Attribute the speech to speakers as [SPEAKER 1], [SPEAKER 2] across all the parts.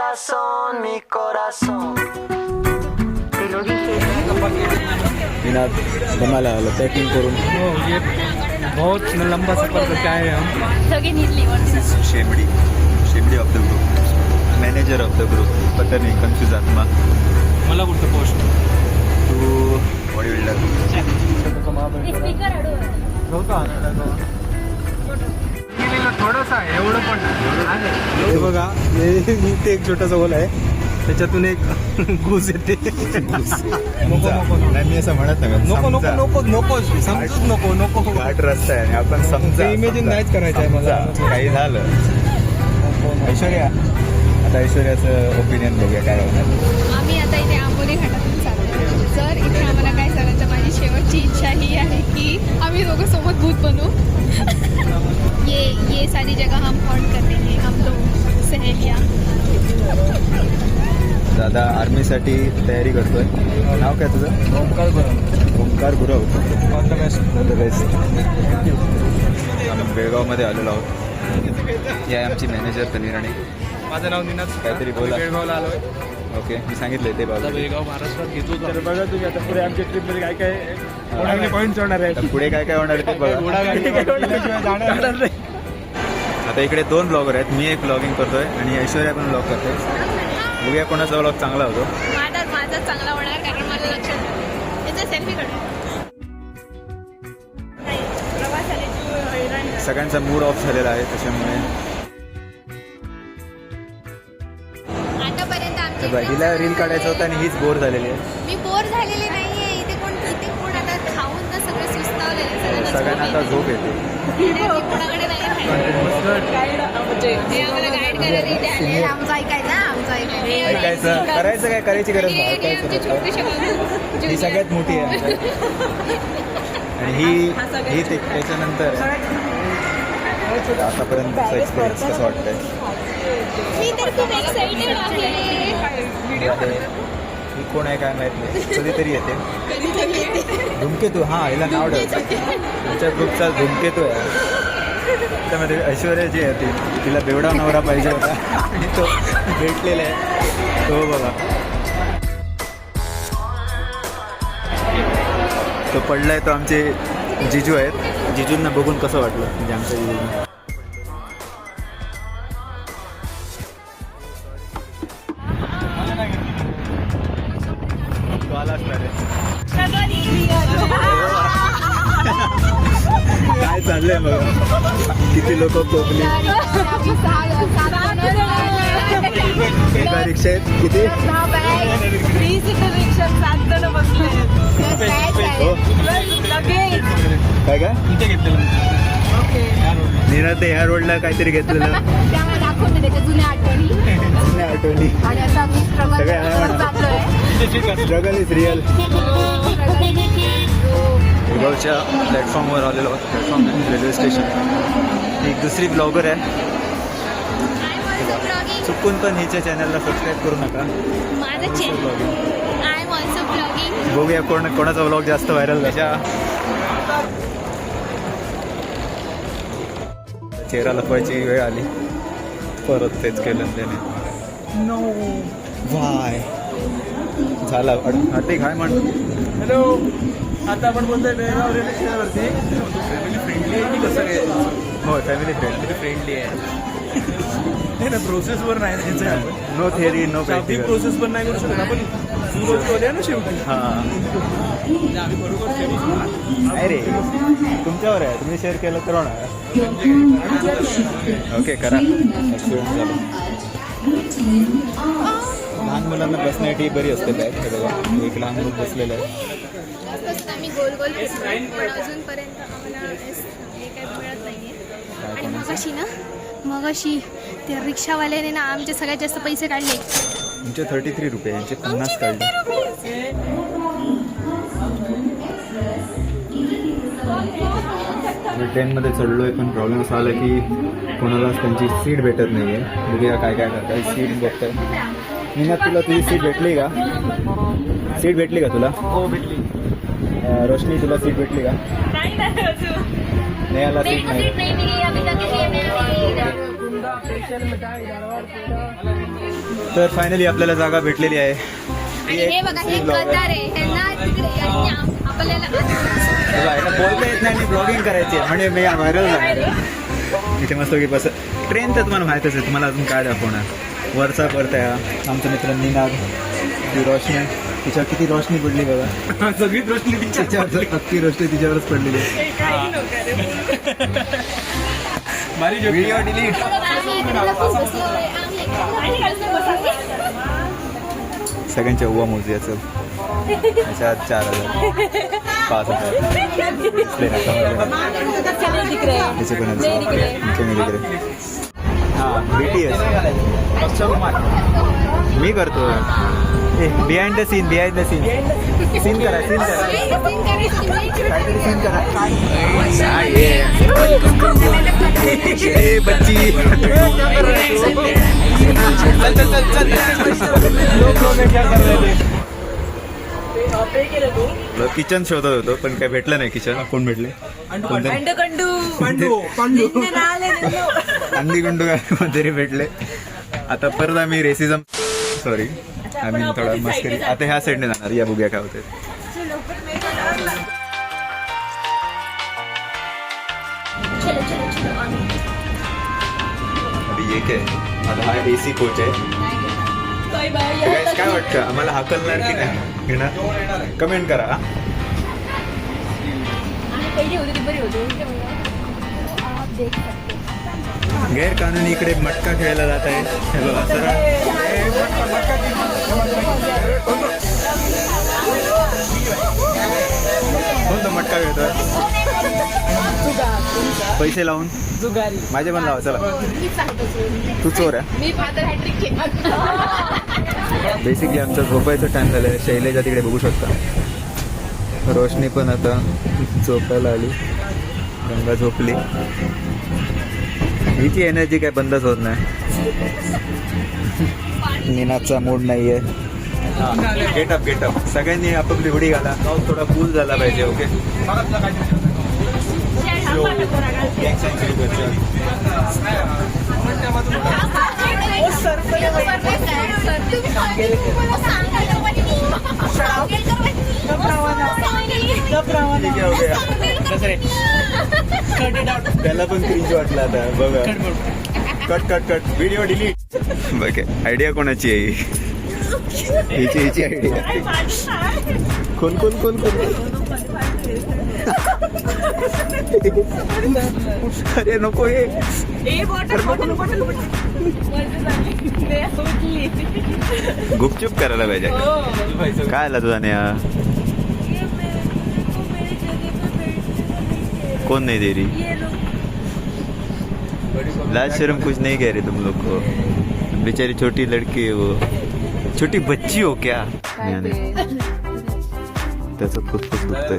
[SPEAKER 1] corazón, mi corazón. Te lo dije.
[SPEAKER 2] Ninad बनायला आलं packing करून.
[SPEAKER 3] ये बहुत लंबा सफर करके आए हैं हम.
[SPEAKER 4] सगळे निघली वरती.
[SPEAKER 2] शेमडी of the group, manager of the group. पता नाही कन्फ्यूज आत्मा.
[SPEAKER 3] मला कुठं पोस्ट
[SPEAKER 2] तू बॉडी बिल्डर.
[SPEAKER 4] स्पीकर अडू
[SPEAKER 3] थोडंसं आहे, एवढं पण नाही.
[SPEAKER 2] हे बघा इथे एक छोटासा होल आहे, त्याच्यातून एक घुस येते. नाही मी असं म्हणत नाही.
[SPEAKER 3] नको नको नको नको समजूच नको नको.
[SPEAKER 2] घाट रस्ता आहे आणि आपण समजा
[SPEAKER 3] इमेजिन नाहीच करायचं आहे मला.
[SPEAKER 2] काही झालं. ऐश्वर्या, आता ऐश्वर्याचं ओपिनियन बघूया काय होणार.
[SPEAKER 4] आम्ही आता इथे आंबोली घाटातून चाललो. जर इथे आम्हाला काय झालं तर माझी शेवटची इच्छा ही आहे की आम्ही दोघं सोबत भूत बनू. ये सारी जगह हम हॉन्ट कर देंगे हम लोग सहेलियाँ.
[SPEAKER 2] दादा आर्मीसाठी तयारी करतोय. नाव काय तुझं? Omkar Gurav. All the best. आम्ही बेळगावमध्ये आलेलो आहोत. या आमची मॅनेजर तनिराणे.
[SPEAKER 3] माझं नाव निनाद.
[SPEAKER 2] काहीतरी बोला.
[SPEAKER 3] बेळगावला आलोय.
[SPEAKER 2] ओके मी सांगितलं ते बाबा.
[SPEAKER 3] बेळगाव महाराष्ट्रात घेतो. तर बघा तुम्ही आता पुढे आमच्या ट्रिपमध्ये काय काय पॉईंट होणार आहे.
[SPEAKER 2] आता पुढे काय काय होणार ते बघा.
[SPEAKER 3] जाणार नाही.
[SPEAKER 2] आता इकडे 2 ब्लॉगर आहेत. मी एक ब्लॉगिंग करतोय आणि ऐश्वर्या पण ब्लॉग करतोय. बघूया कोणाचा ब्लॉग चांगला होतो.
[SPEAKER 4] माझा चांगला होणार कारण माझं लक्षात त्याचा सेल्फी काढू.
[SPEAKER 2] सगळ्यांचा मूड ऑफ झालेला आहे त्याच्यामुळे.
[SPEAKER 4] आतापर्यंत आमच्या
[SPEAKER 2] तर हिला रील काढायचं होतं आणि हीच बोर झालेली आहे.
[SPEAKER 4] मी बोर झालेली नाहीये. इथे कोण आता खाऊन ना सगळे सुस्तावलेले.
[SPEAKER 2] सगळ्यांना आता झोप येते.
[SPEAKER 4] कोणाकडे नाही हे आम्हाला गाईड करायला इथे आले. आमचं ऐकायचं
[SPEAKER 2] ऐकायचं करायचं काय करायची गरज नाही. ऐकायचं ही सगळ्यात मोठी आहे आणि ही त्याच्यानंतर आतापर्यंतचा एक्सपिरियन्स कसं वाटतंय?
[SPEAKER 4] मी तर खूप एक्साइटेड आहे.
[SPEAKER 2] ही कोण आहे काय माहित नाही. कधीतरी येते. धूमकेतू. हां हिला नाव ठेवतं. तुमच्या ग्रुपचा धूमकेतू आहे. त्यामध्ये ऐश्वर्या जी आहे तिला बेवडा नवरा पाहिजे होता आणि तो भेटलेला आहे. तो बघा तो पडलाय. तो आमचे जिजू आहेत. जिजूंना बघून कसं वाटलं म्हणजे आमच्या जिजूंना? काय चाललंय बघा. किती लोक कोकणी. एका रिक्षेत किती? काय काय
[SPEAKER 3] इथे घेतलेलं
[SPEAKER 2] निनाद ह्या रोडला काहीतरी घेतलेलं.
[SPEAKER 4] जुन्या आठवणी
[SPEAKER 2] जुन्या आठवणी.
[SPEAKER 4] आणि आता आम्ही
[SPEAKER 2] स्ट्रगल इज रिअल. बेळगावच्या प्लॅटफॉर्मवर आलेलो आहोत. Platform railway station. एक दुसरी ब्लॉगर आहे. चुकून पण हिच्या चॅनलला सबस्क्राईब करू नका.
[SPEAKER 4] माझं channel I am also blogging.
[SPEAKER 2] बघूया कोणाचा ब्लॉग जास्त व्हायरल झाला. चेहरा लपवायची वेळ आली. परत तेच केलं त्याने. नो वाय झाला. हार्दिक हाय म्हण.
[SPEAKER 3] हॅलो. आता आपण बोलतोय बेळगाव रेल्वे स्टेशनवरती. फॅमिली फ्रेंडली आहे की कसं काय?
[SPEAKER 2] हो फॅमिली
[SPEAKER 3] फ्रेंडली आहे. नाही ना प्रोसेसवर नाही त्याचं.
[SPEAKER 2] नो थेअरी नो
[SPEAKER 3] शाब्दिक
[SPEAKER 2] प्रॅक्टिकल.
[SPEAKER 3] प्रोसेस पण नाही करू शकत आपण. सुरुवात ना शेवटी.
[SPEAKER 2] हां
[SPEAKER 3] आम्ही बरोबर फेमस.
[SPEAKER 2] नाही रे तुमच्यावर आहे. तुम्ही शेअर केलं तर होणार. ओके करा. लहान मुलांना बसण्यासाठी बरी असते बॅग. हे बघा एक लहान मुलं बसलेलं आहे.
[SPEAKER 4] आम्ही गोल गोल पण अजूनपर्यंत आम्हाला हे काही मिळत नाहीये. आणि मगाशी त्या रिक्षावाल्याने ना आमचे सगळ्यात जास्त पैसे काढले.
[SPEAKER 2] तुमचे 33 रुपये यांचे 50 काढले. मी ट्रेनमध्ये चढलोय पण प्रॉब्लेम असा आला की कोणालाच त्यांची सीट भेटत नाही आहे. बघूया काय काय करताय. सीट बघताय. निनाद तुला तुझी सीट भेटली का? सीट भेटली का तुला?
[SPEAKER 3] हो भेटली.
[SPEAKER 2] रोशनी तुला सीट भेटली का? नेहाला सीट नाही. तर फायनली आपल्याला जागा भेटलेली आहे.
[SPEAKER 4] आणि हे बघा हे कतार आहे ह्यांना तिकडे यांनी आपल्याला
[SPEAKER 2] बोलता येत नाही आणि ब्लॉगिंग करायची आहे म्हणजे मी व्हायरल जाणार आहे. इथे मस्त की बस ट्रेन तर तुम्हाला माहीतच आहे. तुम्हाला अजून काय दाखवणार. वरचा परता आहे आमचा मित्र निनाद. ती रोशनी तिच्यावर किती रोशनी पडली बघा.
[SPEAKER 3] सगळी रोशनी
[SPEAKER 2] तिच्यावर अख्खी रोशनी तिच्यावरच पडलेली.
[SPEAKER 3] Video delete.
[SPEAKER 2] सगळ्यांच्या उवा मोजू याचं याच्यात 4,000 5,000 हां BTS मी करतो. बिहाइंड द सीन सीन करा काहीतरी सीन करा. बच्ची किचन शोधत होतो पण काय भेटलं नाही. किचन कोण भेटले अंडी गुंडू तरी भेटले. आता परत आम्ही रेसिझम सॉरी आम्ही थोडा मस्करी. आता ह्या साईडने जाणार. या बघूया काय होते. ये काय आता हा AC कोच आहे. काय वाटतं आम्हाला हाकलणार की नाही घेणार कमेंट करा. गैरकानूनी इकडे मटका खेळायला जात आहे. हे बघा कोणता मटका खेळतोय पैसे लावून. माझे पण लावा चला. तू चोर आहे. बेसिकली आमचं झोपायचं टाइम झालं. शैलेजा तिकडे बघू शकता. रोशनी पण आता झोपायला आली. गंगा झोपली. हिची एनर्जी काय बंदच होत नाही. निनादचा मूड नाहीये. गेटअप सगळ्यांनी आपापली उडी घाला. थोडा कूल झाला पाहिजे. ओके त्याला पण क्रिंज वाटला आता बघा. Cut video delete. बघ आयडिया कोणाची आहे हिची आयडिया. कोण अरे नको हे गुपचूप करायला पाहिजे. काय आला तुझा कौन नहीं दे रही. लाज शर्म कुछ नहीं कह रहे तुम लोग को. बेचारी छोटी लड़की है वो. छोटी बच्ची हो क्या. त्याचं फुसफुस दुखतंय.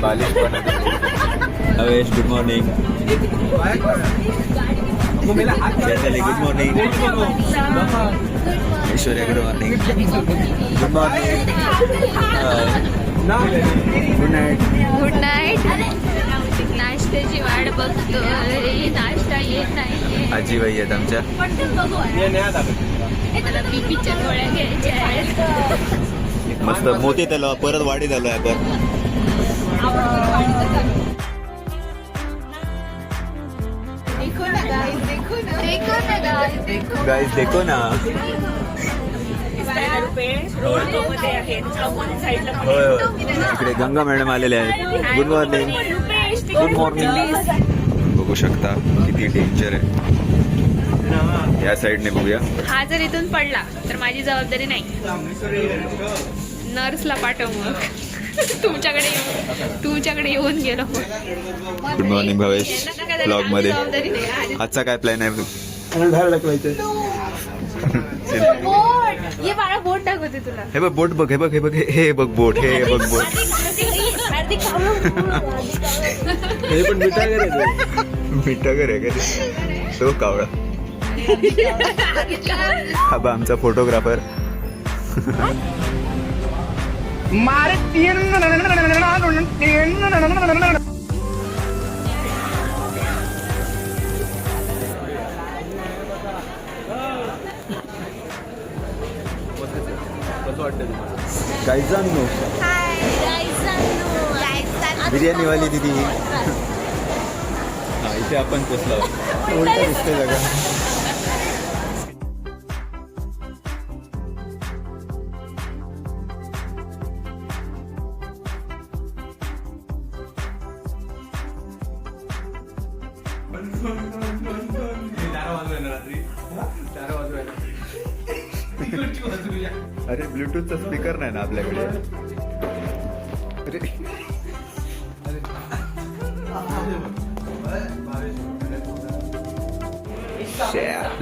[SPEAKER 2] बालिश पण हवेश good morning. Good morning Aishwarya. Good morning. Good morning.
[SPEAKER 4] Good night. नाश्त्याची वाट बघतोय. नाश्ता येत नाही.
[SPEAKER 2] आजीबाई आहेत आमच्या.
[SPEAKER 4] बीपीच्या गोळ्या घ्यायच्या आहेत.
[SPEAKER 2] मस्त मोती तलाव परत वाढीत आलोय आपण. गाईज देखो ना. होय इकडे गंगा मॅडम आलेले आहेत. Good morning. बघू शकता किती डेंजर आहे. या साईडने बघूया.
[SPEAKER 4] हा जर इथून पडला तर माझी जबाबदारी नाही. नर्सला पाठव मग. तुमच्याकडे येऊन गेलो.
[SPEAKER 2] Good morning Bhavesh. ब्लॉग मध्ये आजचा काय प्लॅन आहे.
[SPEAKER 4] ये बाळा बोट दाखवते तुला.
[SPEAKER 2] हे बघ बोट बघ. हे बघ बोट. हे बघ बोट. हे पण मिठागर आहे का तो कावळा. हा बा आमचा फोटोग्राफर.
[SPEAKER 3] वाटतं तुम्हाला?
[SPEAKER 2] गायजांनो बिर्याणीवाली दिदी. हा इथे आपण पोचलो आहोत. उलट दिसते जागा. अरे ब्लूटूथचा स्पीकर नाही ना आपल्याकडे. अरे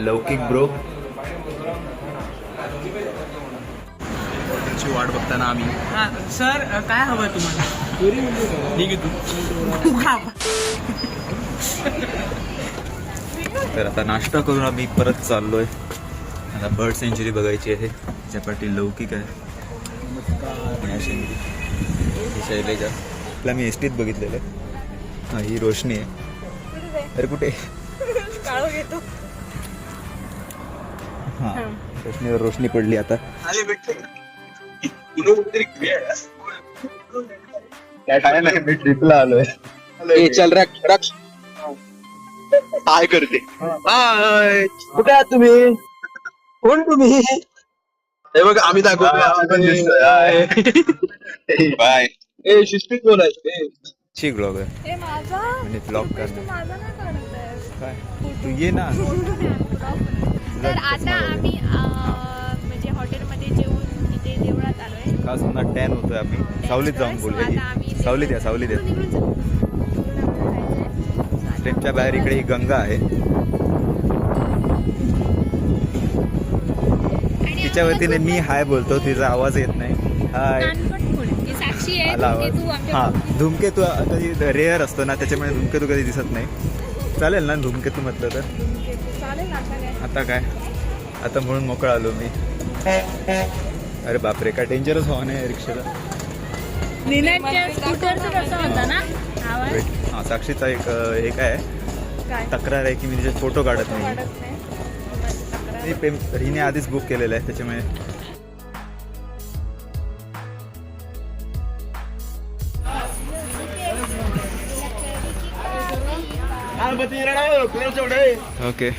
[SPEAKER 2] लौकिक ब्रो ची वाट बघताना आम्ही.
[SPEAKER 3] सर काय हवंय तुम्हाला? ठीक आहे तू
[SPEAKER 2] तर आता नाश्ता करून आम्ही परत चाललोय. आता बर्ड सेंचुरी बघायची आहे. त्याच्यापाठी लौकिक आहे. ही शैलेजा. तिला मी एसटीत बघितलेलं आहे. हा ही रोशनी आहे. अरे कुठे
[SPEAKER 4] घेतो.
[SPEAKER 2] हा रोशनीवर रोशनी पडली आता. काय नाही मी ट्रिपला आलोय.
[SPEAKER 3] चल रक्ष काय करते? कुठे आहात तुम्ही? कोण तुम्ही? हे बघ आम्ही
[SPEAKER 2] बाय.
[SPEAKER 3] ए शिस्तीत बोलायचं.
[SPEAKER 2] ची ब्लॉग आहे म्हणजे ब्लॉग करणार. काय तू ये ना.
[SPEAKER 4] तर आता आम्ही म्हणजे हॉटेलमध्ये जेवून इथे देवळात आलोय.
[SPEAKER 2] खास पुन्हा टॅन होतोय. आम्ही सावलीत जाऊन बोलूया. सावलीत या सावलीत या. स्टेपच्या बाहेर इकडे ही गंगा आहे. तिच्या वतीने मी हाय बोलतो. तिचा आवाज येत नाही. हाय
[SPEAKER 4] साक्षी आहे.
[SPEAKER 2] आला आवाज. हा धूमकेतू कधी रेअर असतो ना त्याच्यामुळे धूमकेतू कधी दिसत नाही. चालेल ना धूमकेतू म्हटलं तर? आता काय आता म्हणून मोकळा आलो मी. अरे बापरे काय डेंजरस हॉर्न आहे रिक्षाला. हा साक्षीचा एक हे काय तक्रार आहे की मी तिचे फोटो काढत नाही. हिने आधीच बुक केलेलं आहे त्याच्यामुळे. ओके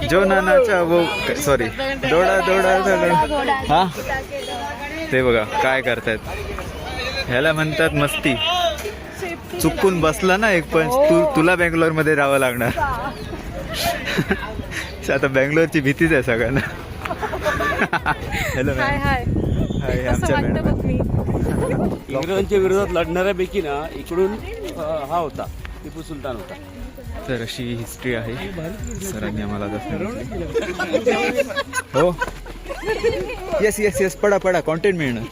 [SPEAKER 2] जो नानाचा वो सॉरी दोडा दोडा. हा ते बघा काय करतायत. ह्याला म्हणतात मस्ती. चुकून बसला ना एक पंच तुला बेंगलोर मध्ये राहावं लागणार. आता बेंगलोरची भीतीच आहे सगळ्यांना. हॅलो हाय हाय आमच्या
[SPEAKER 3] इंग्रजांच्या विरोधात लढणाऱ्यापैकी ना इकडून हा होता टिपू सुलतान होता.
[SPEAKER 2] तर अशी हिस्ट्री आहे. सरांनी आम्हाला हो येस येस येस पडा पडा कॉन्टेंट मिळणार.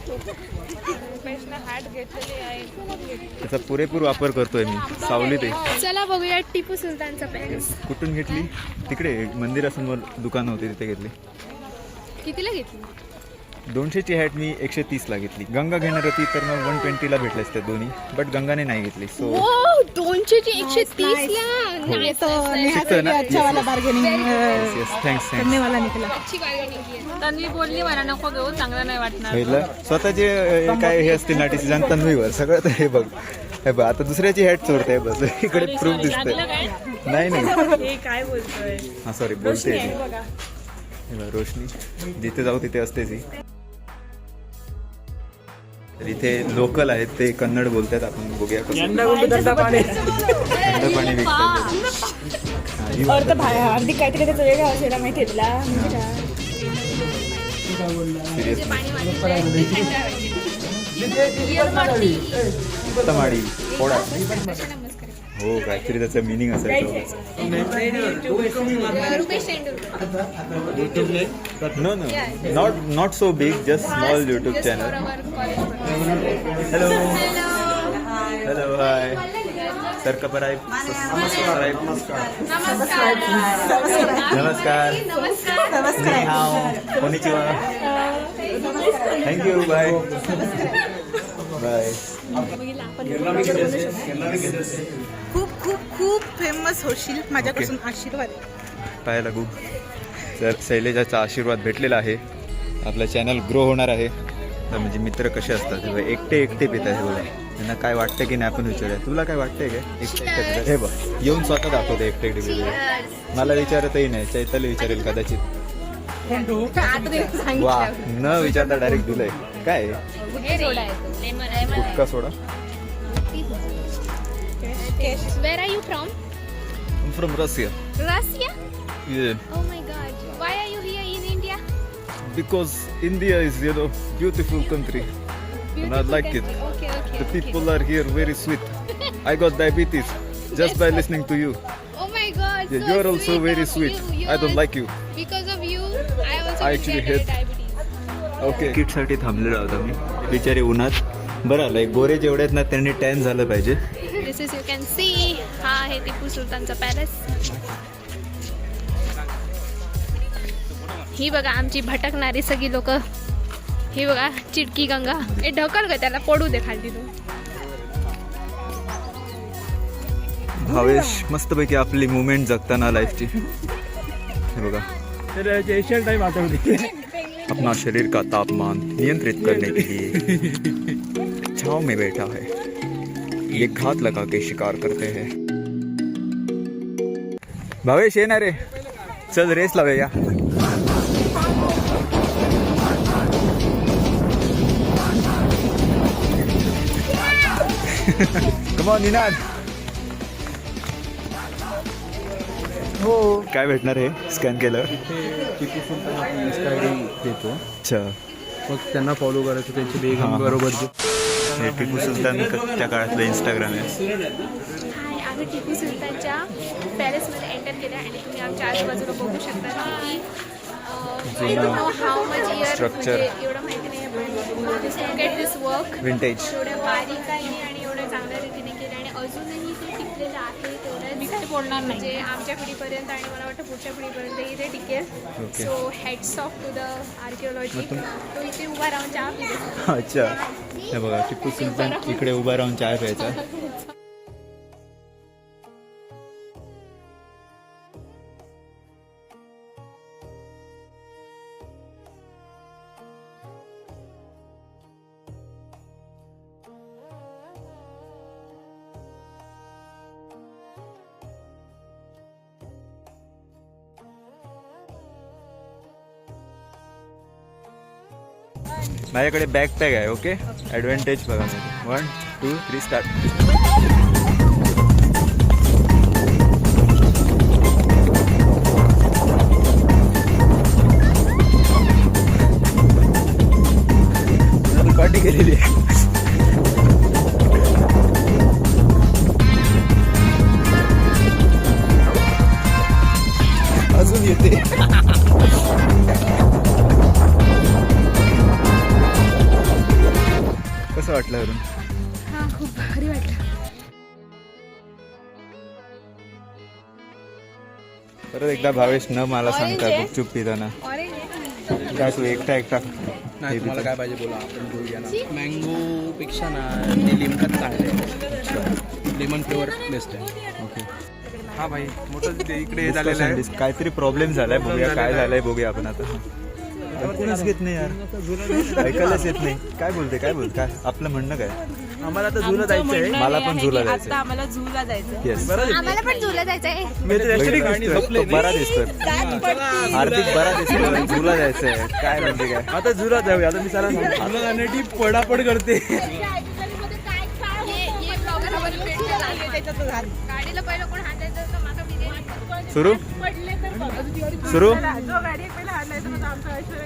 [SPEAKER 2] त्याचा पुरेपूर वापर करतोय मी. सावलीत आहे.
[SPEAKER 4] चला बघूया टिपू सुलतानचा पॅलेस.
[SPEAKER 2] कुठून घेतली? तिकडे मंदिरासमोर दुकान होती तिथे घेतली.
[SPEAKER 4] कितीला घेतली?
[SPEAKER 2] 200ची हॅट मी 130ला घेतली. गंगा घेणार होती तर मग 120ला भेटल्या असत्या दोन्ही. बट गंगाने नाही घेतली. सो
[SPEAKER 4] 200ची 130ला.
[SPEAKER 2] शिकतोय ना. थँक्स
[SPEAKER 5] तन्वी बोलली मला नको घेऊ चांगला नाही वाटणार.
[SPEAKER 2] पहिलं स्वतःचे काय हे असतील ना डिसिजन तन्वीवर सगळं. तर हे बघ हे बघ आता दुसऱ्याची हॅट चोरते. बस इकडे प्रूफ दिसतंय. नाही नाही
[SPEAKER 5] काय बोलतोय?
[SPEAKER 2] हा सॉरी बोलते. रोशनी जिथे जाऊ तिथे असतेच ही. तर इथे लोकल आहेत ते कन्नड बोलतात. आपण बघूया कसं थंड पाणी विकतात.
[SPEAKER 5] अगदी काहीतरी त्याचं वेगळं असेल माहिती आहे तुला.
[SPEAKER 2] माडी पोळा हो काहीतरी त्याचं मिनिंग असेल. No no not so big just small YouTube channel. Hello hello hi सरकपराय नमस्कार कोणीचिवा. Thank you bye bye.
[SPEAKER 5] खूप खूप खूप फेमस होशील माझ्यापासून आशीर्वाद.
[SPEAKER 2] पाहायला खूप. तर शैलेजाचा आशीर्वाद भेटलेला आहे. आपलं चॅनल ग्रो होणार आहे. तर म्हणजे मित्र कसे असतात हे बघ, एकटे एकटे पितात हे बघा. त्यांना काय वाटतं की नाही आपण विचारूया. तुला काय वाटतंय काय एकटे एकटे पितात? हे बघ येऊन स्वतः दाखवते एकटे एकटे पितात. मला विचारतही नाही, चैताली विचारेल कदाचित. वा न विचारता डायरेक्ट दिलंय. काय गुटखा सोडा.
[SPEAKER 4] Where are you from?
[SPEAKER 2] From Russia.
[SPEAKER 4] Russia?
[SPEAKER 2] Yeah.
[SPEAKER 4] Oh my God. Why are you here in India?
[SPEAKER 2] Because India is, beautiful country. And I like it.
[SPEAKER 4] Okay, okay.
[SPEAKER 2] The people are here very sweet. I got diabetes just by listening to you.
[SPEAKER 4] Oh my God.
[SPEAKER 2] Yeah,
[SPEAKER 4] so
[SPEAKER 2] you are also
[SPEAKER 4] sweet
[SPEAKER 2] very
[SPEAKER 4] of
[SPEAKER 2] sweet.
[SPEAKER 4] you.
[SPEAKER 2] I don't like you.
[SPEAKER 4] Because of you, I also
[SPEAKER 2] I
[SPEAKER 4] will
[SPEAKER 2] actually
[SPEAKER 4] get
[SPEAKER 2] hate-
[SPEAKER 4] diabetes.
[SPEAKER 2] Okay किटसाठी थांबलेलो होतो मी. बिचारे उन्हात. बरं आलंय गोरे जेवढे आहेत ना त्यांनी टॅन झालं पाहिजे.
[SPEAKER 4] This is you can see. हा आहे टिपू सुलतानचा पॅलेस. ही बघा आमची भटकणारी सगळी लोक. ही बघा चिडकी गंगा. ए ढकल ग त्याला पडू दे खाली तू.
[SPEAKER 2] भावेश मस्तपैकी आपली मुवमेंट जगताना लाईफची. हे बघा
[SPEAKER 3] तर एशियन टाइम आठवते.
[SPEAKER 2] अपना शरीर का तापमान नियंत्रित करने के लिए छाव में बैठा है. ये घात लगा के शिकार करते हैं. भावेश ये ना रे, चल रेस लावूया. Come on Ninad. हो काय भेटणार आहे स्कॅन केलं.
[SPEAKER 3] टिपू सुलतान आपण इंस्टा आय डी देतो,
[SPEAKER 2] अच्छा
[SPEAKER 3] मग त्यांना फॉलो करायचं. त्यांची बेगम
[SPEAKER 2] हां.
[SPEAKER 3] बरोबर
[SPEAKER 2] हे टिपू सुलतान त्या काळातलं इंस्टाग्राम आहे.
[SPEAKER 4] हाय आम्ही टिपू सुलतानच्या पॅलेसमध्ये एंटर केलं आणि तुम्ही आमच्या आजूबाजूला बघू शकता की I don't know how much year
[SPEAKER 2] Structure.
[SPEAKER 4] म्हणजे एवढं माहिती नाही पण this look at this work.
[SPEAKER 2] Vintage.
[SPEAKER 4] एवढ्या बारीकाईने आणि एवढ्या चांगल्या रीतीने केलं आणि अजूनही ते टिकलेलं आहे. तेवढं मी काही बोलणार नाही म्हणजे आमच्या पिढीपर्यंत आणि मला वाटतं पुढच्या पिढीपर्यंत ते टिकेल.
[SPEAKER 2] Okay.
[SPEAKER 4] So hats off to the archaeology. तो इथे उभा राहून चहा पितो.
[SPEAKER 2] अच्छा हे बघा टिपू सुलतान इकडे उभा राहून चाय प्यायचा. माझ्याकडे बॅकपॅक आहे. ओके ॲडव्हान्टेज बघा. 1 2 3 स्टार्ट. पार्टी केलेली आहे. अजून येते. कसं वाटलं अरुण?
[SPEAKER 4] हां खूप भारी वाटलं.
[SPEAKER 2] परत एकदा भावेश न मला सांगता गुपचूप पिताना.
[SPEAKER 4] ऑरेंज
[SPEAKER 2] काय तू एकटा एकटा
[SPEAKER 3] नाही. तुम्हाला काय पाहिजे बोला, आपण बोलूया ना. मँगो पेक्षा ना ते लिमकाच चांगले आहे. लेमन फ्लेवर बेस्ट आहे.
[SPEAKER 2] ओके
[SPEAKER 3] हा भाई मोठं ते इकडे झालेलं आहे.
[SPEAKER 2] काहीतरी प्रॉब्लेम झालाय. बघूया काय झालंय बघूया आपण आता. कोणीच घेत नाही यार, ऐकायलाच येत नाही. काय बोलते काय आपलं म्हणणं काय.
[SPEAKER 3] आम्हाला आता झुला जायचं आहे.
[SPEAKER 2] मला पण झुला जायचं.
[SPEAKER 5] आम्हाला झूला जायचं.
[SPEAKER 2] येस
[SPEAKER 4] आम्हाला पण झुला जायचं आहे.
[SPEAKER 3] मी तर actually
[SPEAKER 2] तो बरा दिसतोय. हार्दिक बरा दिसतोय. झुला जायचंय. काय म्हणते काय.
[SPEAKER 3] आता झुला जाऊया. आता मी त्याला सांगतो जाण्याची पडापड करते.
[SPEAKER 4] गाडीला पहिलं कोण हातायचं तर माझा बिर्याणी
[SPEAKER 2] सुरू सुरू.
[SPEAKER 5] जो गाडी एक पहिला हात लायचं ना आमचा Aishwarya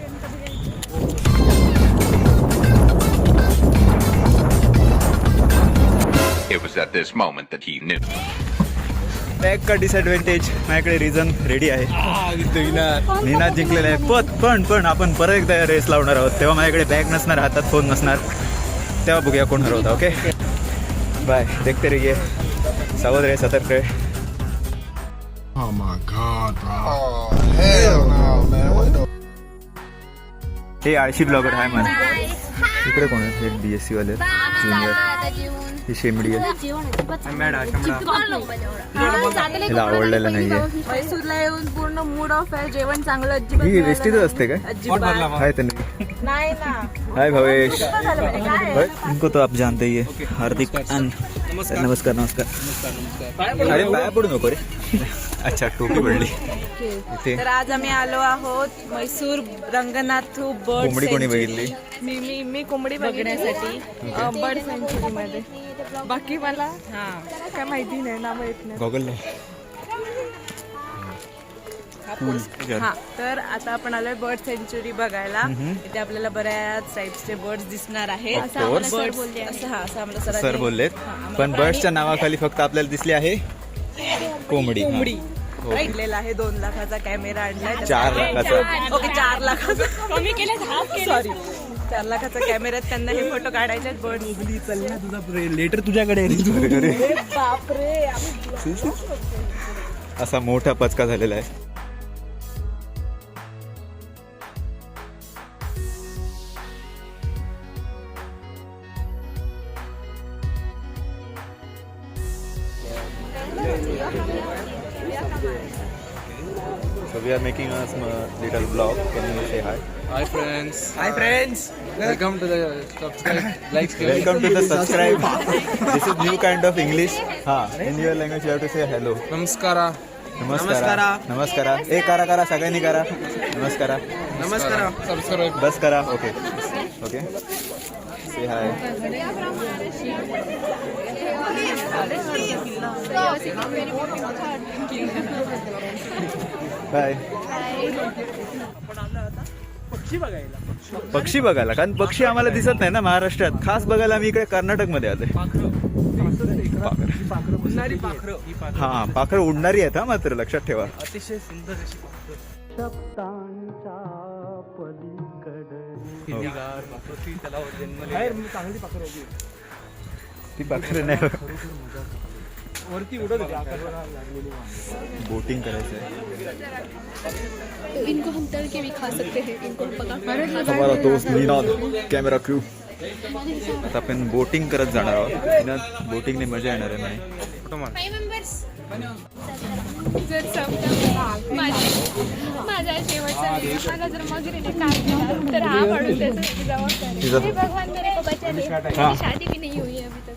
[SPEAKER 6] It was at this moment that he knew.
[SPEAKER 2] Bag का डिसएडव्हान्टेज. माझ्याकडे रिझन रेडी आहे. निनाद जिंकलेला आहे. पण आपण परत एकदा रेस लावणार आहोत. तेव्हा माझ्याकडे बॅग नसणार, हातात फोन नसणार. तेव्हा बघूया कोण हरवता. Okay bye. देखते रहिए. सावध रहे, सतर्क रहे.
[SPEAKER 7] Oh my god, bro. Oh, hell no, man. What the?
[SPEAKER 2] हे आळशी ब्लॉगर आहे माझं. इकडे कोण आहे. हे BSc वाले ज्युनियर. ही शेंबडी आहे.
[SPEAKER 4] जेवण
[SPEAKER 2] हिला आवडलेलं नाहीये.
[SPEAKER 5] मैसूरला येऊन पूर्ण मूड ऑफ आहे. जेवण चांगलं अजिबात
[SPEAKER 2] ही
[SPEAKER 5] मिळालं
[SPEAKER 2] वेस्टीतच
[SPEAKER 5] नाही.
[SPEAKER 2] असते काय?
[SPEAKER 5] अजिबात
[SPEAKER 2] हाय तन्वी.
[SPEAKER 5] नाही ना.
[SPEAKER 2] हाय भवेश.
[SPEAKER 5] झालं म्हणजे काय
[SPEAKER 2] भाई, इनको तो आप जानते ही है. हार्दिक नमस्कार नमस्कार. अरे पाया पडू नको रे. अच्छा टोपी पडली इथे.
[SPEAKER 5] तर आज आम्ही आलो आहोत मैसूर रंगनाथू बर्ड
[SPEAKER 2] कोंबडी कोणी बघितली?
[SPEAKER 5] मी कोंबडी बघण्यासाठी बर्ड सँच्युरी मध्ये. बाकी मला काय माहिती नाही, नाव येत नाही.
[SPEAKER 2] गॉगल
[SPEAKER 5] हा तर आता आपण आलोय बर्ड सँच्युरी बघायला. इथे आपल्याला बऱ्याच टाइप्सचे बर्ड्स दिसणार आहेत.
[SPEAKER 2] Of course.
[SPEAKER 5] असं आम्हाला
[SPEAKER 2] सर बोललेत. पण बर्ड्सच्या नावाखाली फक्त आपल्याला दिसली आहे कोंबडी.
[SPEAKER 5] कोंबडी
[SPEAKER 2] हो.
[SPEAKER 5] ऐकलेला आहे. 2 लाखाचा कॅमेरा आणलाय.
[SPEAKER 2] 4 लाखाचा.
[SPEAKER 5] ओके 4 लाखाचा कमी केलं. सॉरी 4 लाखाचा कॅमेऱ्यात त्यांना हे फोटो काढायचे बर्ड.
[SPEAKER 3] चल ना तुझा लेटर तुझ्याकडे
[SPEAKER 5] बापरे.
[SPEAKER 2] असा मोठा पचका झालेला आहे. So we are making a little vlog. Can you say hi?
[SPEAKER 3] Hi friends. Welcome to the subscribe, like,
[SPEAKER 2] Welcome to the subscribe. This is new kind of English. In your language you have to say hello.
[SPEAKER 3] नमस्कारा.
[SPEAKER 2] नमस्कारा. ए करा सगळ्यांनी करा. नमस्कारा.
[SPEAKER 3] Subscribe.
[SPEAKER 2] बस करा. Okay. Say hi. Bye. पक्षी बघायला, कारण पक्षी आम्हाला दिसत नाही ना महाराष्ट्रात. खास बघायला आम्ही इकडे कर्नाटक मध्ये आलोय. हा पाखरं उडणारी आहेत. हा मात्र लक्षात ठेवा.
[SPEAKER 3] अतिशय सुंदर अशी चांगली पाखरं होती.
[SPEAKER 2] ती पाखरं नाही.
[SPEAKER 3] वरती उडत
[SPEAKER 2] बोटिंग करायचं आहे.
[SPEAKER 4] तो इनको हम तल के भी खा सकते हैं. इनको पका
[SPEAKER 2] हमारा दोस्त निनाद कॅमेरा क्रू. आता आपण बोटिंग करत जाणार आहोत. निनाद बोटिंगने मजा येणार आहे म्हणे.
[SPEAKER 4] जर समजा माझ्या शेवटचा दिवस मला जर मगरीने काढला तर हा पाडून त्याचं जबाबदारी. हे भगवान मेरे को बचा ले. मेरी शादी भी नहीं हुई है अभी तक.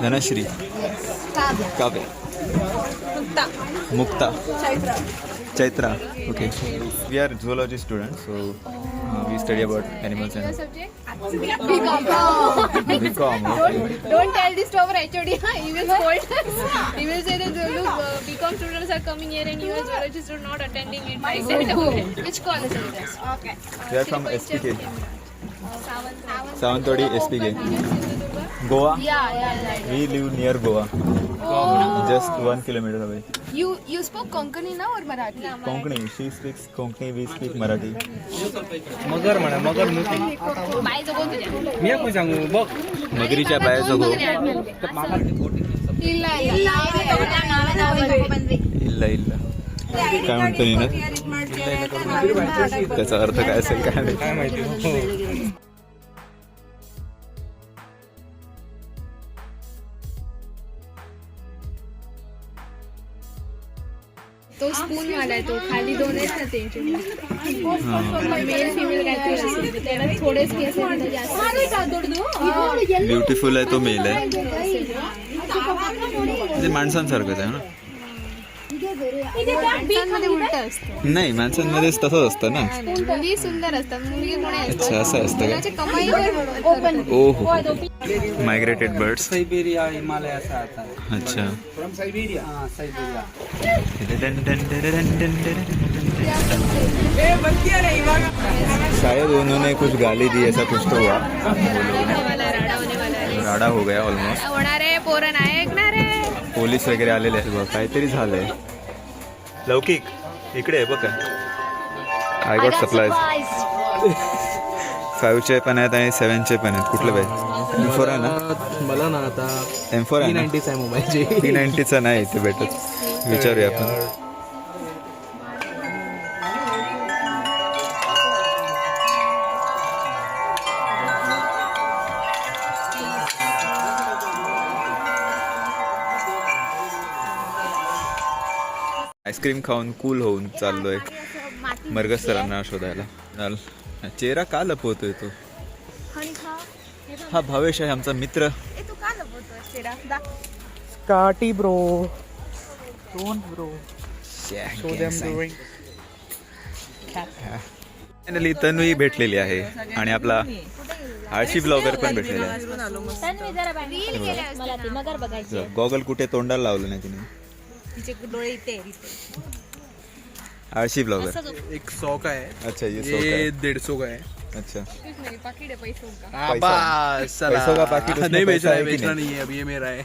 [SPEAKER 2] Dhanashree Kavya Mukta Chaitra. Okay. We are zoology students, so we study about animals and
[SPEAKER 4] subject
[SPEAKER 2] BCom.
[SPEAKER 4] Don't tell this to our HOD. He will scold us. He will say that look, BCom students are coming here and you as zoologists are not attending it. I said okay. Which college is this? Okay.
[SPEAKER 2] We are from SPK. Savantwadi SPK. Goa.
[SPEAKER 4] Yeah.
[SPEAKER 2] We live near Goa. Just 1 kilometer away.
[SPEAKER 4] You spoke Konkani now or Marathi?
[SPEAKER 2] Konkani. She speaks Konkani. We speak Marathi.
[SPEAKER 3] मगर म्हणा. मगर मोठी.
[SPEAKER 4] Bye जगो तुझ्या.
[SPEAKER 3] मी कोण सांगू बघ.
[SPEAKER 2] मगरीच्या बायाचं गो.
[SPEAKER 4] इल्ला
[SPEAKER 2] इल्ला. काय म्हणतो निनाद? त्याचा अर्थ काय असेल काय नाही.
[SPEAKER 3] काय माहिती.
[SPEAKER 4] तो स्पून वाला आहे. तो खाली 2 आहेत ना त्यांचे. मेल फिमेल काहीतरी त्याला थोडेच केस आहेत.
[SPEAKER 2] ब्युटिफुल आहे तो मेल आहे. म्हणजे माणसांसारखंच आहे ना.
[SPEAKER 4] माणसांमध्ये उलट असतं.
[SPEAKER 2] नाही माणसांमध्येच तसंच असतं ना.
[SPEAKER 4] मुली सुंदर असतात. मुलगी कोणी
[SPEAKER 2] अच्छा असं असतं
[SPEAKER 4] त्याची कमाईवर
[SPEAKER 2] ओहो. Migrated birds.
[SPEAKER 3] सायबेरिया हिमालय असा आता.
[SPEAKER 2] अच्छा.
[SPEAKER 3] From Siberia. सायबेरिया.
[SPEAKER 2] शायद उन्होंने कुछ गाली दी ऐसा कुछ तो हुआ. राडा हो गया ऑलमोस्ट.
[SPEAKER 4] होणारे पोरं नाही ऐकणारे.
[SPEAKER 2] पोलीस वगैरे आलेले आहेत बघ. काहीतरी झालंय. लौकिक इकडे आहे बघा. I got supplies. 5चे पण आहेत आणि 7चे पण आहेत. कुठलं पाहिजे? M4 आहे ना.
[SPEAKER 3] मला ना आता
[SPEAKER 2] M4 आहे ना.
[SPEAKER 3] 390 आहे मोबाईलचे.
[SPEAKER 2] 390चा नाही इथे भेटत. विचारूया आपण. आईस्क्रीम खाऊन कूल होऊन चाललोय मरगस सरांना शोधायला. चेहरा का लपवतोय तो? हा भावेश आहे आमचा मित्र.
[SPEAKER 5] तू का लपवतोय चेहरा?
[SPEAKER 3] Scotty bro, don't bro, show them doing.
[SPEAKER 2] Finally Tanvi भेटलेली आहे आणि आपला आळशी ब्लॉगर पण भेटलेला आहे. गॉगल कुठे तोंडाला लावलं नाही तिने.
[SPEAKER 5] तिचे डोळे इथे.
[SPEAKER 2] आळशी ब्लॉगर.
[SPEAKER 3] एक 100 का है.
[SPEAKER 2] अच्छा ये 100
[SPEAKER 3] ये 150 का है.
[SPEAKER 2] अच्छा
[SPEAKER 3] पैसों
[SPEAKER 2] का पाकिट उसमें
[SPEAKER 3] नहीं बेचा
[SPEAKER 2] पैसा
[SPEAKER 3] है,
[SPEAKER 2] है कि
[SPEAKER 3] बेचना
[SPEAKER 2] नहीं?
[SPEAKER 3] नहीं है, अभी ये मेरा है.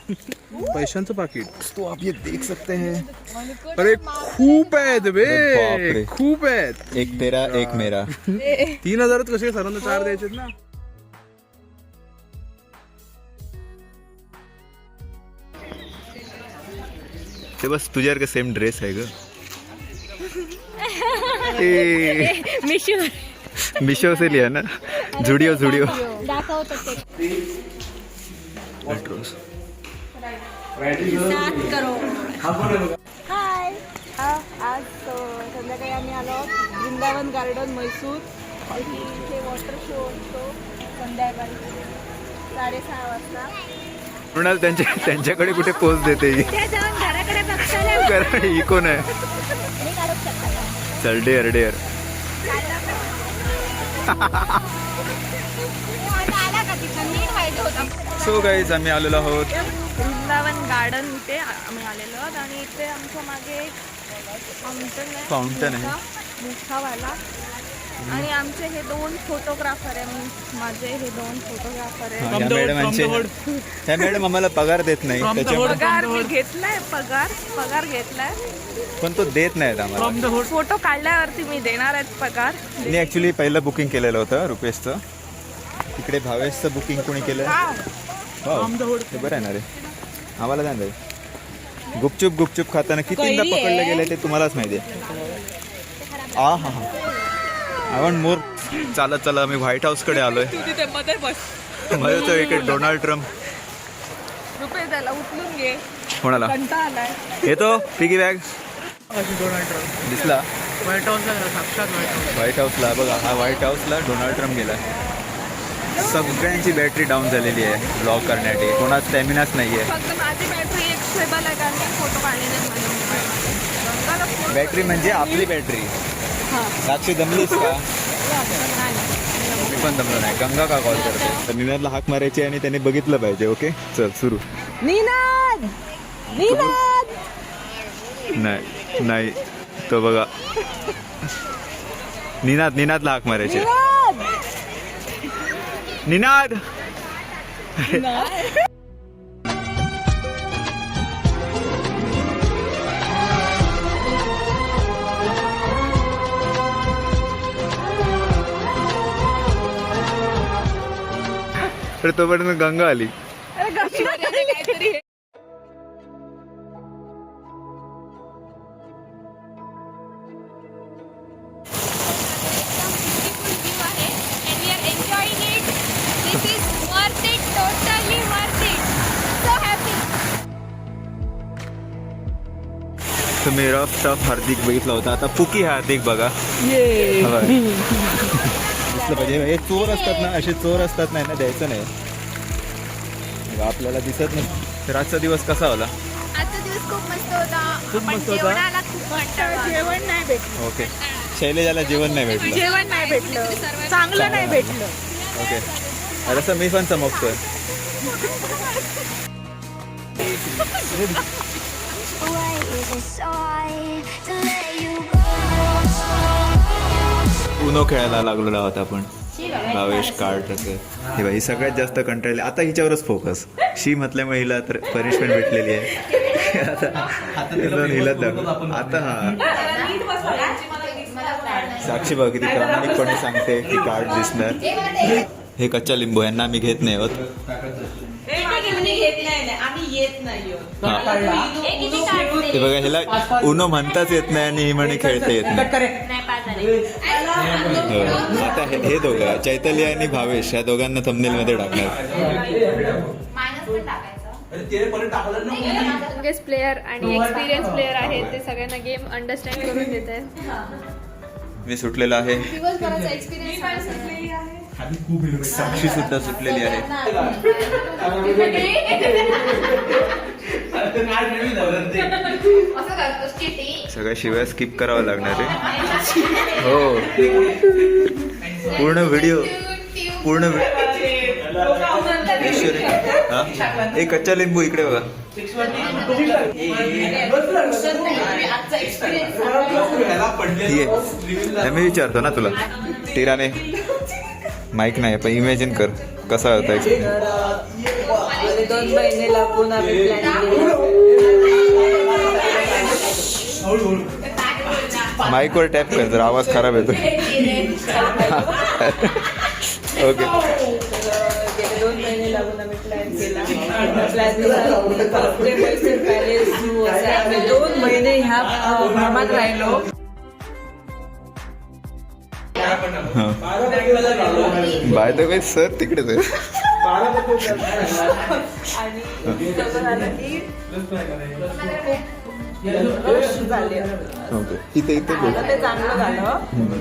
[SPEAKER 3] पैशांचं पाकिट.
[SPEAKER 2] तो आप ये देख सकते हैं.
[SPEAKER 3] अरे खूप आहेत बे,
[SPEAKER 2] बापरे.
[SPEAKER 3] खूप आहेत.
[SPEAKER 2] एक तेरा एक मेरा.
[SPEAKER 3] 3000 कसे सरांना 4 द्यायचे ना.
[SPEAKER 2] ते बस तुझ्यासारखं सेम ड्रेस आहे ग. मिशो से लिया ना. झुडिओ मेट्रोस.
[SPEAKER 5] हाय. आज संध्याकाळी आम्ही आलो वृंदावन गार्डन मैसूर. इथे वॉटर शो असतो संध्याकाळी 6:30 वाजता.
[SPEAKER 2] मृणाल त्यांच्याकडे कुठे पोच देते ही? कारण ही कोण आहे? चल डेअर. सो गाईज आम्ही आलेलो आहोत
[SPEAKER 5] वृंदावन गार्डन इथे आम्ही आलेलो आहोत आणि इथे आमच्या मागे एक
[SPEAKER 2] फाउंटन आहे.
[SPEAKER 5] मोठावाला. आणि आमचे हे 2 फोटोग्राफर आहे. माझे हे 2 फोटोग्राफर आहे.
[SPEAKER 2] ह्या मॅडम आम्हाला पगार देत नाही त्याच्यामुळे.
[SPEAKER 5] पगार मी घेतलाय. पगार घेतलाय
[SPEAKER 2] पण तो देत नाहीत आम्हाला.
[SPEAKER 5] फोटो काढल्यावरती मी देणार आहेत पगार.
[SPEAKER 2] मी ऍक्च्युली पहिलं बुकिंग केलेलं होतं रुपेशचं. तिकडे भावेशचं बुकिंग कोणी केलं? ते बरं आहे ना रे. आम्हाला जाणार गुपचूप खाताना कितींदा पकडलं गेलं ते तुम्हालाच माहिती आहे. हा आय वॉन्ट मोर. चालत आम्ही व्हाईट हाऊस कडे आलोय. मध्ये तो एक डोनाल्ड ट्रम्प.
[SPEAKER 5] रुपये त्याला उचलून घे.
[SPEAKER 2] कोणाला
[SPEAKER 5] कंटाळा आलाय.
[SPEAKER 2] येतो पिगी बॅग
[SPEAKER 3] डोनाल्ड ट्रम्प
[SPEAKER 2] दिसला
[SPEAKER 3] व्हाईट हाऊसला, साक्षात
[SPEAKER 2] व्हाईट हाऊसला. बघा हा व्हाईट हाऊसला डोनाल्ड ट्रम्प गेला. सगळ्यांची बॅटरी डाऊन झालेली आहे ब्लॉग करण्यासाठी. कोणाच स्टॅमिनाच नाही आहे.
[SPEAKER 5] फक्त माझी बॅटरी एक स्टेबल आहे कारण मी फोटो काढलेले आहेत माझ्या मोबाईलमध्ये.
[SPEAKER 2] बॅटरी म्हणजे आपली बॅटरी. साक्षी दमलीस का? मी पण दमलो नाही. गंगा का कॉल करते तर निनादला हाक मारायची आणि त्याने बघितलं पाहिजे. ओके चल सुरू.
[SPEAKER 5] निनाद
[SPEAKER 2] नाही तो बघा निनादला हाक मारायची. निनाद तर तोपर्यंत गंगा आली.
[SPEAKER 5] काहीतरी
[SPEAKER 2] तुम्ही रफ टफ हार्दिक बघितला होता. आता फुकी हार्दिक बघा. दिसलं पाहिजे. हे चोर असतात ना, असे चोर असतात नाही ना, द्यायचं नाही. आपल्याला दिसत नाही. तर आजचा दिवस कसा होला?
[SPEAKER 4] आजचा दिवस खूप मस्त होता.
[SPEAKER 2] खूप मस्त होता.
[SPEAKER 4] जेवणाला खूप कंटाळा.
[SPEAKER 5] जेवण नाही भेटलं.
[SPEAKER 2] ओके शैलेजाला जेवण नाही भेटलं.
[SPEAKER 5] जेवण नाही भेटलं. चांगलं नाही भेटलं.
[SPEAKER 2] ओके असं मी पण चमकतोय. उनो खेळायला लागलेलो आहोत आपण. भावेश कार्ड हे बाई सगळ्यात जास्त कंटाळले. आता हिच्यावरच फोकस. शी म्हटल्यामुळे हिला तर पनिशमेंट भेटलेली आहे. आता हिला दाखव. आता हा साक्षी बघ किती प्रामाणिकपणे सांगते की कार्ड दिसणार. हे कच्चा लिंबू यांना आम्ही घेत नाही आहोत. ते बघा ह्याला उनो म्हणताच येत नाही आणि ही म्हणे खेळता येत नाही. आता हे दोघं चैतन्य आणि भावेश या दोघांना थंबनेल मध्ये टाकणार.
[SPEAKER 4] यंगेस्ट प्लेयर आणि एक्सपिरियन्स प्लेयर आहेत ते सगळ्यांना गेम अंडरस्टँड करून देत आहेत.
[SPEAKER 2] मी सुटलेला आहे.
[SPEAKER 4] दिवसभराचा एक्सपिरियन्स
[SPEAKER 2] साक्षी सुद्धा सुटलेली आहे. सगळ्या शिवाय स्किप करावं लागणार आहे. हो पूर्ण व्हिडिओ एक कच्चा लिंबू इकडे बघा. मी विचारतो ना तुला. टीराने माईक नाही पण इमॅजिन कर कसा होता एक्सपिरियन्स.
[SPEAKER 5] 2 महिने लागून आम्ही
[SPEAKER 2] माईक वर टॅप कर जर आवाज खराब येतो. ओके.
[SPEAKER 5] गेले 2 महिने लागून आम्ही प्लॅन केला. पॅलेस झू असं आम्ही 2 महिने ह्या भ्रमात राहिलो.
[SPEAKER 2] बाय द वे सर तिकडेच आहे.
[SPEAKER 5] आणि सगळं झालं की झाले.
[SPEAKER 2] ओके इथे
[SPEAKER 5] आता ते चांगलं झालं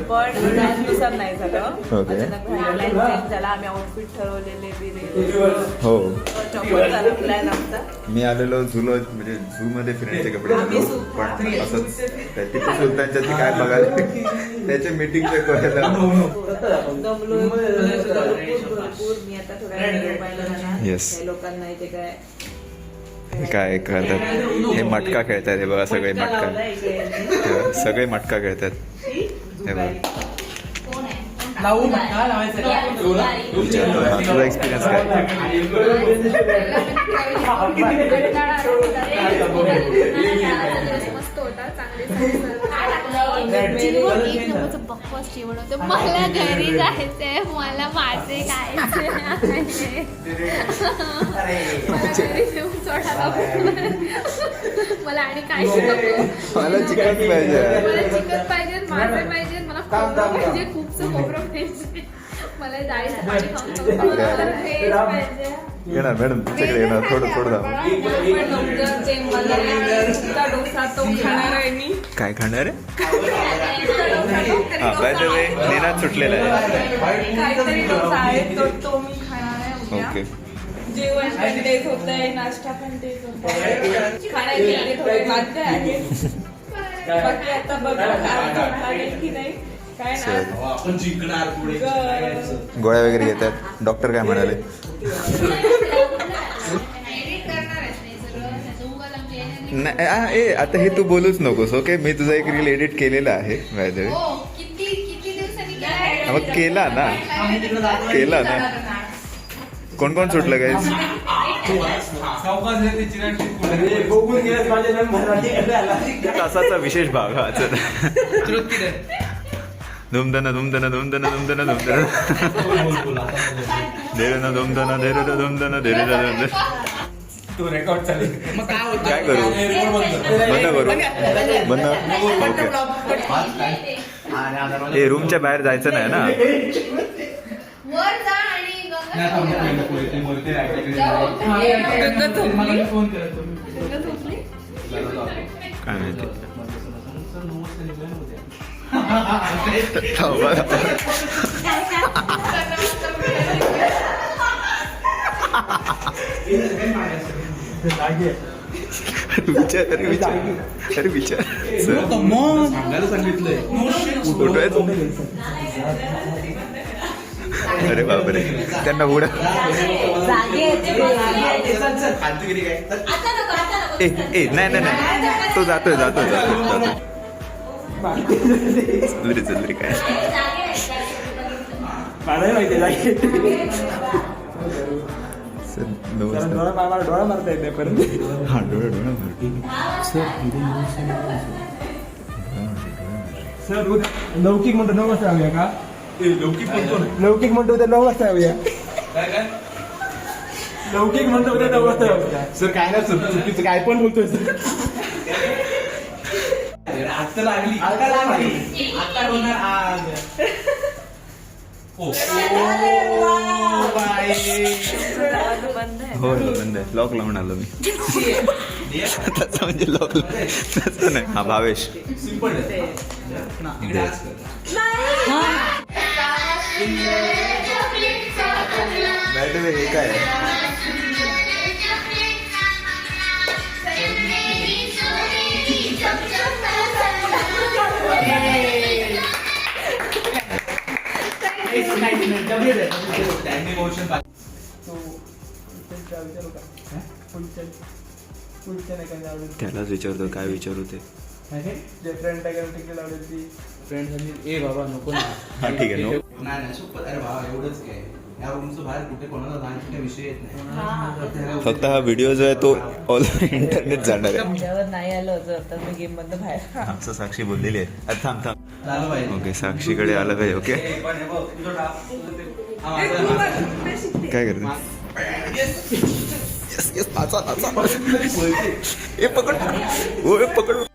[SPEAKER 5] पण त्यानुसार नाही झालं.
[SPEAKER 2] ओके.
[SPEAKER 5] प्लॅन चेंज झाला. आम्ही आउटफिट ठरवलेले
[SPEAKER 2] हो
[SPEAKER 5] चॉपर झाला प्लॅन आमचा.
[SPEAKER 2] मी आलेलो झूलो म्हणजे झू मध्ये फिरण्याचे कपडे घातलो पण असंच तिथे सुलतानच्या ती काय बघायला त्याच्या मीटिंगचे करायला
[SPEAKER 5] दमलो भरपूर. मी आता थोड्या मोबाईलला जाणार.
[SPEAKER 2] Yes.
[SPEAKER 5] काही लोकांना इथे
[SPEAKER 2] काय खेळतात हे मटका खेळतात. हे बघा सगळे मटका सगळे मटका खेळतात. हे बघा तुझा एक्सपिरियन्स काय.
[SPEAKER 4] मस्त होता. बकवास जेवण होतं. मला घरी जायचंय. मला माझे खायचे मला आणि काय
[SPEAKER 2] मला चिकन पाहिजे.
[SPEAKER 4] मला चिकन पाहिजे. माझे पाहिजे. मला खोबरं पाहिजे. खूपच खोबरं पाहिजे. मला जायचं पाणी खाऊन पाहिजे.
[SPEAKER 2] येणार मॅडम तुमच्याकडे येणार. थोडं
[SPEAKER 5] डोसा तो खाणार आहे मी.
[SPEAKER 2] काय खाणार आहे. हा बाय द वे नेनात सुटलेला आहे.
[SPEAKER 5] काहीतरी डोसा आहे तो मी खाणार आहे उद्या.
[SPEAKER 2] ओके.
[SPEAKER 5] जेवण पण तेच होत आहे. नाश्ता पण तेच होत आहे. खाण्याचे थोडे वाद्य आहे. बाकी आता बघा की नाही काय
[SPEAKER 3] आपण जिंकणार पुढे.
[SPEAKER 2] गोळ्या वगैरे घेतात. डॉक्टर काय म्हणाले. नाही आता हे तू बोलूच नकोस. ओके मी तुझा एक रील एडिट केलेला आहे बाय द वे. मग केला ना कोण कोण सुटलं काय. तासाचा विशेष भाग हा. धुमधना धुमधना धुमधना धुमधना धुमधना धीरेना धुमधना धीरेना धुमधना धीरेना धुमधना.
[SPEAKER 3] तो रेकॉर्ड चालेल.
[SPEAKER 2] काय करू बंद ओके. हे रूमच्या बाहेर जायचं नाही ना.
[SPEAKER 4] वर जा आणि
[SPEAKER 2] काय माहिती. विचार
[SPEAKER 3] सांगायला सांगितलंय.
[SPEAKER 2] अरे बापरे त्यांना उडा. ए नाही तो जातोय चल काय
[SPEAKER 3] डोळा मारता येते परत.
[SPEAKER 2] हा डोळा
[SPEAKER 3] सर लौकिक म्हणतो 9 वाजता येऊया का. लौकिक म्हणतो उद्या 9 वाजता येऊया. लौकिक म्हणतो उद्या 9 वाजता येऊया. सर काय ना सर चुकीचं काय पण बोलतोय सर. आता लागली आता होणार आज.
[SPEAKER 5] बंद आहे
[SPEAKER 2] हो बंद आहे. लॉक लावून आलो मी. तसं म्हणजे लॉक तसं नाही. हा भावेश इकडे. हे काय आहे? त्यालाच विचारतो काय विचारू ते.
[SPEAKER 3] ए बाबा नको ना.
[SPEAKER 2] हा ठीक आहे. नो
[SPEAKER 3] नाही सोबत. अरे बाबा एवढंच काय या रूमचं बाहेर कुठे कोणाला जाण्याचा काही विषय येत नाही.
[SPEAKER 2] फक्त हा व्हिडिओ जो आहे तो ऑल इंटरनेट जाणार आहे.
[SPEAKER 5] तुझ्यावर नाही आलं होतं तर मी गेम मधनं बाहेर.
[SPEAKER 2] असं साक्षी बोललेली आहे. आता थांब थांब.
[SPEAKER 3] झालं पाहिजे.
[SPEAKER 2] ओके साक्षीकडे आलं पाहिजे. ओके काय करते? ए पकड. ओ पकड.